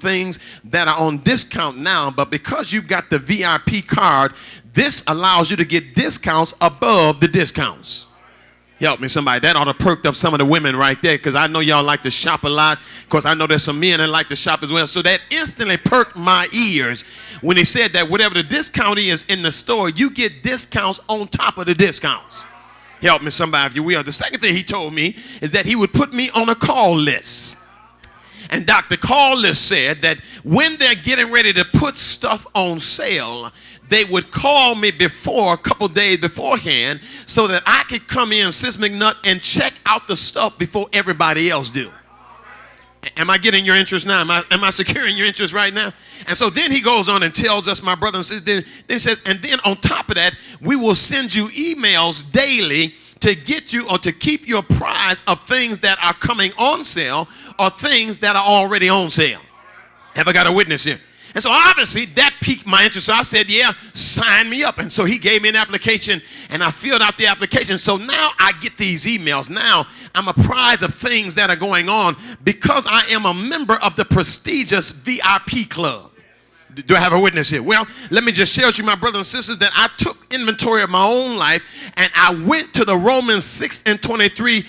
things that are on discount now, but because you've got the VIP card, this allows you to get discounts above the discounts. Help me, somebody. That ought to perk up some of the women right there, because I know y'all like to shop a lot. Of course, I know there's some men that like to shop as well. So that instantly perked my ears when he said that whatever the discount is in the store, you get discounts on top of the discounts. Help me, somebody, if you will. The second thing he told me is that he would put me on a call list. And Dr. Call List said that when they're getting ready to put stuff on sale, they would call me a couple days beforehand, so that I could come in, Sis McNutt, and check out the stuff before everybody else do. Am I getting your interest now? Am I securing your interest right now? And so then he goes on and tells us, my brother and sister, then he says, and then on top of that, we will send you emails daily to get you or to keep you apprised of things that are coming on sale or things that are already on sale. Have I got a witness here? And so obviously that piqued my interest. So I said, yeah, sign me up. And so he gave me an application and I filled out the application. So now I get these emails. Now I'm apprised of things that are going on because I am a member of the prestigious VIP club. Do I have a witness here? Well, let me just share with you, my brothers and sisters, that I took inventory of my own life and I went to the Romans 6:23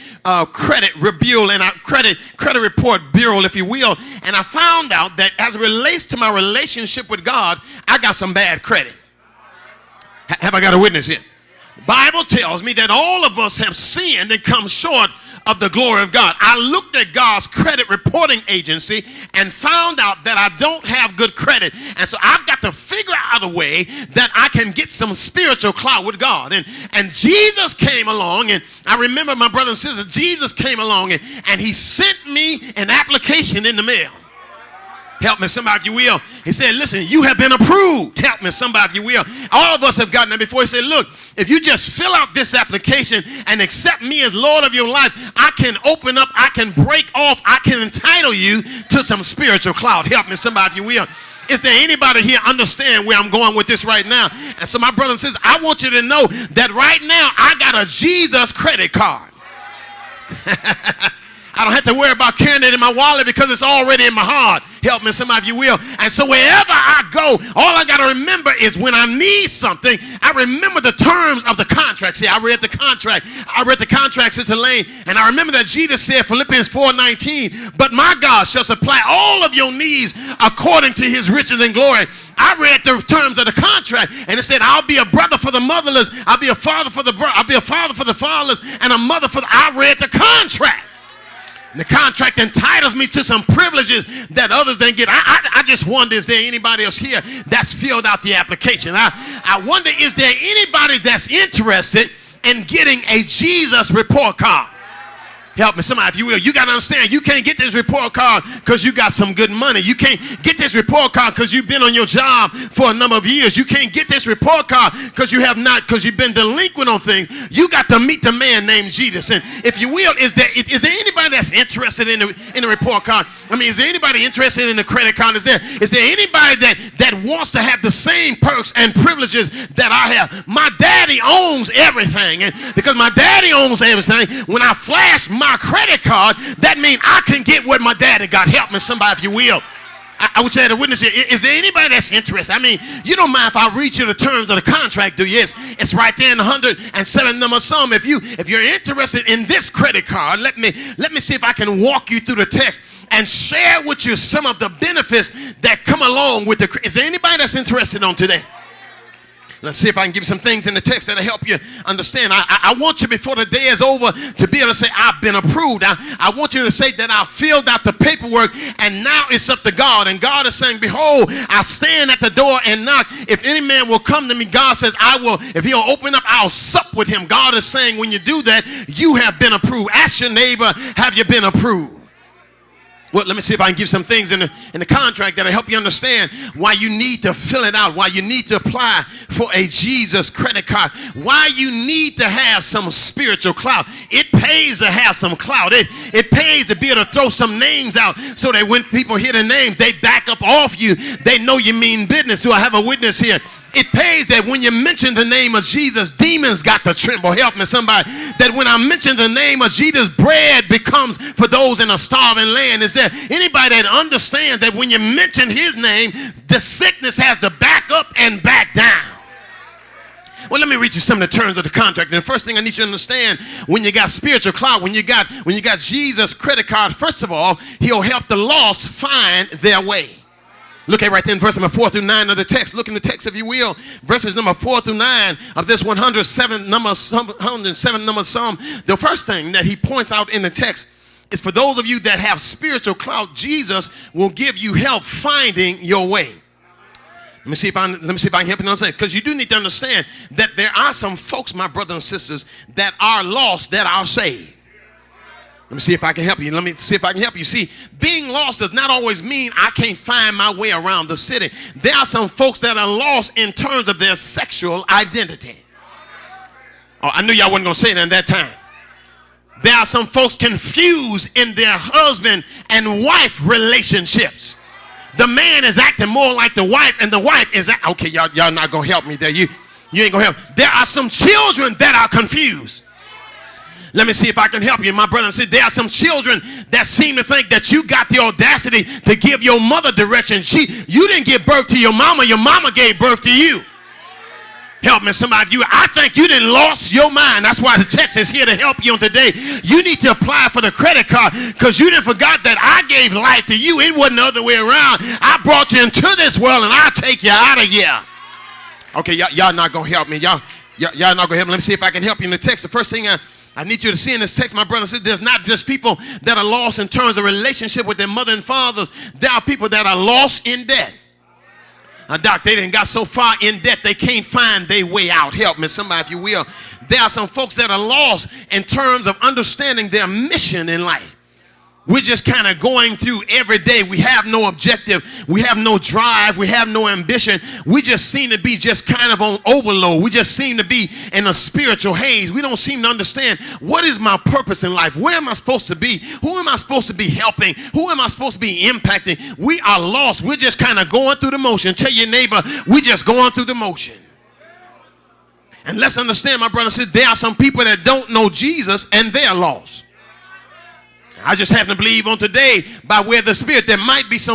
credit bureau and credit report bureau, if you will, and I found out that as it relates to my relationship with God, I got some bad credit. Have I got a witness here? Bible tells me that all of us have sinned and come short of the glory of God. I looked at God's credit reporting agency and found out that I don't have good credit. And so I've got to figure out a way that I can get some spiritual clout with God. And Jesus came along, and I remember, my brother and sister, Jesus came along and he sent me an application in the mail. Help me, somebody, if you will. He said, listen, you have been approved. Help me, somebody, if you will. All of us have gotten that before. He said, look, if you just fill out this application and accept me as Lord of your life, I can open up, I can break off, I can entitle you to some spiritual clout. Help me, somebody, if you will. Is there anybody here understand where I'm going with this right now? And so my brother and sister, I want you to know that right now I got a Jesus credit card. I don't have to worry about carrying it in my wallet because it's already in my heart. Help me, somebody, if you will. And so wherever I go, all I got to remember is when I need something, I remember the terms of the contract. See, I read the contract. I read the contract, Sister Lane, and I remember that Jesus said, Philippians 4:19, but my God shall supply all of your needs according to his riches and glory. I read the terms of the contract, and it said, I'll be a brother for the motherless, I'll be a father for the fatherless, and a mother for the... I read the contract. And the contract entitles me to some privileges that others didn't get. I just wonder, is there anybody else here that's filled out the application? I wonder, is there anybody that's interested in getting a Jesus report card? Help me, somebody, if you will. You got to understand, you can't get this report card because you got some good money. You can't get this report card because you've been on your job for a number of years. You can't get this report card because you've been delinquent on things. You got to meet the man named Jesus. And if you will, is there anybody that's interested in the report card? I mean, is there anybody interested in the credit card? Is there anybody that wants to have the same perks and privileges that I have? My daddy owns everything. And because my daddy owns everything, when I flash my credit card, that means I can get what my daddy got. Help me, somebody, if you will. I would say, the witness here, is there anybody that's interested? I mean, you don't mind if I read you the terms of the contract, do you? Yes, it's right there in the 107 number Psalm. If you're interested in this credit card, let me see if I can walk you through the text and share with you some of the benefits that come along with the. Is there anybody that's interested on today? Let's see if I can give you some things in the text that'll help you understand. I want you, before the day is over, to be able to say, I've been approved. I want you to say that I filled out the paperwork and now it's up to God. And God is saying, behold, I stand at the door and knock. If any man will come to me, God says, I will. If he'll open up, I'll sup with him. God is saying, when you do that, you have been approved. Ask your neighbor, have you been approved? Well, let me see if I can give some things in the contract that'll help you understand why you need to fill it out, why you need to apply for a Jesus credit card, why you need to have some spiritual clout. It pays to have some clout. It pays to be able to throw some names out so that when people hear the names, they back up off you. They know you mean business. Do I have a witness here? It pays that when you mention the name of Jesus, demons got to tremble. Help me, somebody. That when I mention the name of Jesus, bread becomes for those in a starving land. Is there anybody that understands that when you mention his name, the sickness has to back up and back down? Well, let me read you some of the terms of the contract. And the first thing I need you to understand, when you got spiritual clout, when you got Jesus' credit card, first of all, he'll help the lost find their way. Look at right there in verse number 4 through 9 of the text. Look in the text, if you will. Verses number 4 through 9 of this 107 number Psalm. The first thing that he points out in the text is for those of you that have spiritual clout, Jesus will give you help finding your way. Let me see if I can help you understand. Because you do need to understand that there are some folks, my brothers and sisters, that are lost that are saved. Let me see if I can help you. See, being lost does not always mean I can't find my way around the city. There are some folks that are lost in terms of their sexual identity. Oh, I knew y'all wasn't going to say that at that time. There are some folks confused in their husband and wife relationships. The man is acting more like the wife, and the wife is okay. Y'all not going to help me there. You ain't going to help. There are some children that are confused. Let me see if I can help you. My brother said there are some children that seem to think that you got the audacity to give your mother direction. You didn't give birth to your mama gave birth to you. Help me, somebody. I think you didn't lost your mind. That's why the text is here to help you on today. You need to apply for the credit card because you didn't forgot that I gave life to you. It wasn't the other way around. I brought you into this world and I'll take you out of here. Okay, y'all not going to help me. Y'all not going to help me. Let me see if I can help you in the text. The first thing I need you to see in this text, my brother said, there's not just people that are lost in terms of relationship with their mother and fathers. There are people that are lost in debt. Doc, they didn't got so far in debt they can't find their way out. Help me, somebody, if you will. There are some folks that are lost in terms of understanding their mission in life. We're just kind of going through every day. We have no objective. We have no drive. We have no ambition. We just seem to be just kind of on overload. We just seem to be in a spiritual haze. We don't seem to understand what is my purpose in life. Where am I supposed to be? Who am I supposed to be helping? Who am I supposed to be impacting? We are lost. We're just kind of going through the motion. Tell your neighbor, we're just going through the motion. And let's understand, my brother said, there are some people that don't know Jesus and they're lost. I just happen to believe on today by way of the Spirit there might be some